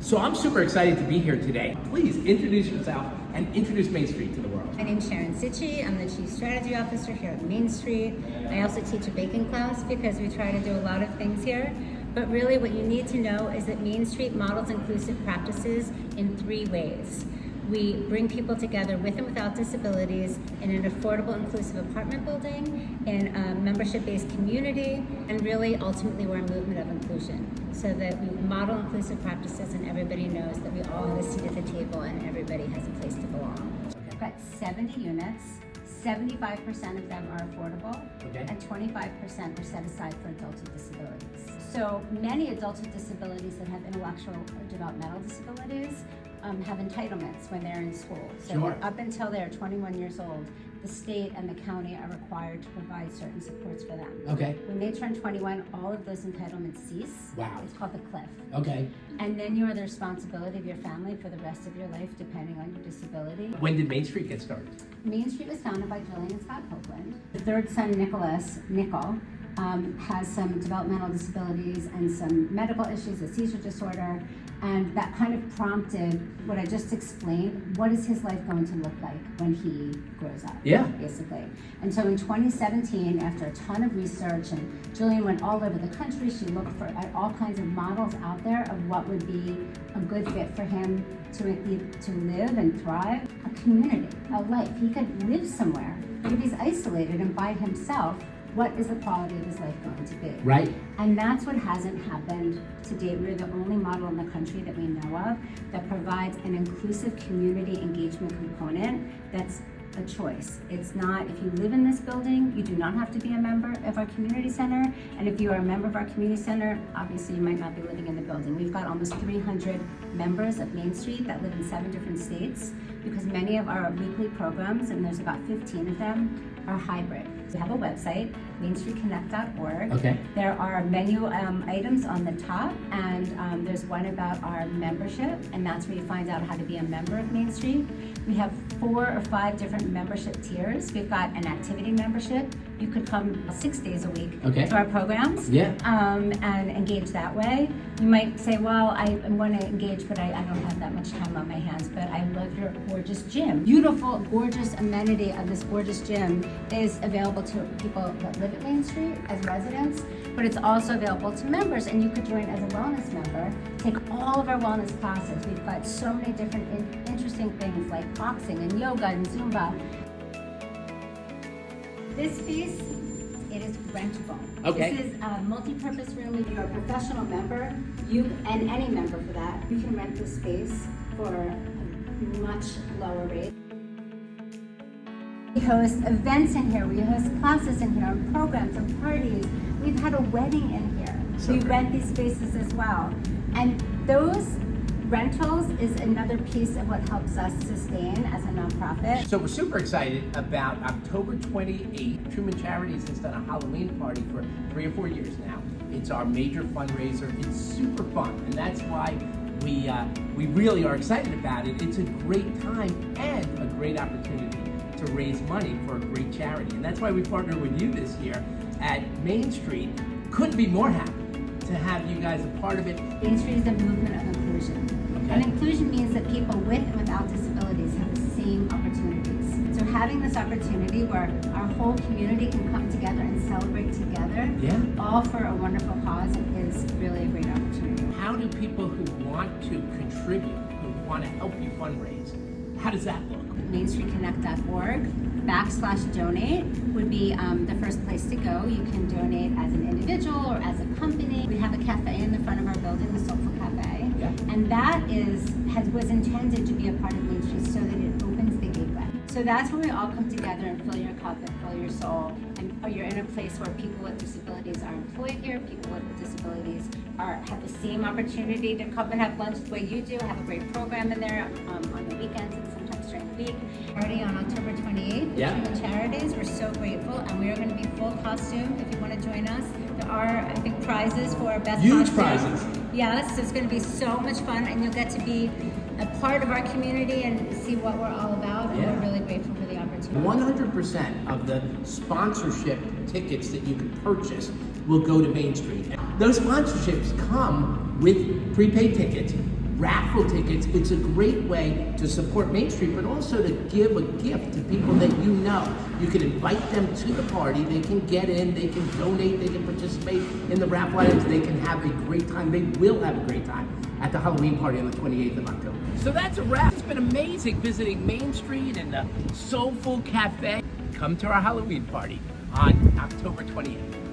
So I'm super excited to be here today. Please introduce yourself and introduce Main Street to the world. My name's Sharon Sitchi. I'm the Chief Strategy Officer here at Main Street. I also teach a baking class because we try to do a lot of things here. But really what you need to know is that Main Street models inclusive practices in 3 ways. We bring people together with and without disabilities in an affordable, inclusive apartment building, in a membership-based community, and really, ultimately, we're a movement of inclusion, so that we model inclusive practices and everybody knows that we all have a seat at the table and everybody has a place to belong. We've got 70 units. 75% of them are affordable, and 25% are set aside for adults with disabilities. So many adults with disabilities that have intellectual or developmental disabilities have entitlements when they're in school. So up until they're 21 years old, the state and the county are required to provide certain supports for them. When they turn 21, all of those entitlements cease. It's called the cliff. And then you are the responsibility of your family for the rest of your life, depending on your disability. When did Main Street get started? Main Street was founded by Jillian and Scott Copeland. The third son, Nickel, has some developmental disabilities and some medical issues, a seizure disorder, and that kind of prompted what I just explained. What is his life going to look like when he grows up? Basically. And so in 2017, after a ton of research, and Jillian went all over the country, she looked at all kinds of models out there of what would be a good fit for him to live and thrive. A community, a life. He could live somewhere, but if he's isolated and by himself, what is the quality of his life going to be? And that's what hasn't happened to date. We're the only model in the country that we know of that provides an inclusive community engagement component that's a choice. It's not, if you live in this building, you do not have to be a member of our community center. And if you are a member of our community center, obviously you might not be living in the building. We've got almost 300 members of Main Street that live in 7 different states, because many of our weekly programs, and there's about 15 of them, are hybrid. We have a website, mainstreetconnect.org. There are menu items on the top, and there's one about our membership, and that's where you find out how to be a member of Main Street. We have 4 or 5 different membership tiers. We've got an activity membership. You could come 6 days a week to our programs and engage that way. You might say, well, I want to engage, but I don't have that much time on my hands, but I love your gorgeous gym. Beautiful, gorgeous amenity of this gorgeous gym is available to people that live at Main Street as residents, but it's also available to members, and you could join as a wellness member, take all of our wellness classes. We've got so many different interesting things like boxing and yoga and Zumba. This space, it is rentable. This is a multi-purpose room. If you're a professional member, you and any member for that, you can rent this space for a much lower rate. We host events in here, we host classes in here, programs and parties. We've had a wedding in here. We rent these spaces as well. And those rentals is another piece of what helps us sustain as a nonprofit. So we're super excited about October 28th. Truman Charities has done a Halloween party for 3 or 4 years now. It's our major fundraiser. It's super fun, and that's why we really are excited about it. It's a great time and a great opportunity to raise money for a great charity, and that's why we partnered with you this year at Main Street. Couldn't be more happy to have you guys a part of it. Main Street is a movement of inclusion. And inclusion means that people with and without disabilities have the same opportunities. So having this opportunity where our whole community can come together and celebrate together, all for a wonderful cause, is really a great opportunity. How do people who want to contribute, who want to help you fundraise, how does that look? mainstreetconnect.org/donate would be the first place to go. You can donate as an individual or as a company. We have a cafe in the front of our building, the Soulful Cafe, and that was intended to be a part of Main Street so that it opens the gateway. So that's when we all come together and fill your cup and fill your soul, and you're in a place where people with disabilities are employed here, people with disabilities have the same opportunity to come and have lunch the way you do, have a great program in there on the weekends and sometimes during the week. Party on October 28th, Truman Charities. We're so grateful, and we are going to be full costume if you want to join us. There are, I think, prizes for best Huge costume. prizes. Yes, it's going to be so much fun, and you'll get to be a part of our community and see what we're all about, and we're really grateful for the opportunity. 100% of the sponsorship tickets that you can purchase will go to Main Street. Those sponsorships come with prepaid tickets raffle tickets. It's a great way to support Main Street, but also to give a gift to people that you know. You can invite them to the party. They can get in, they can donate, they can participate in the raffle items. They can have a great time. They will have a great time at the Halloween party on the 28th of October. So that's a wrap. It's been amazing visiting Main Street and the Soulful Cafe. Come to our Halloween party on October 28th.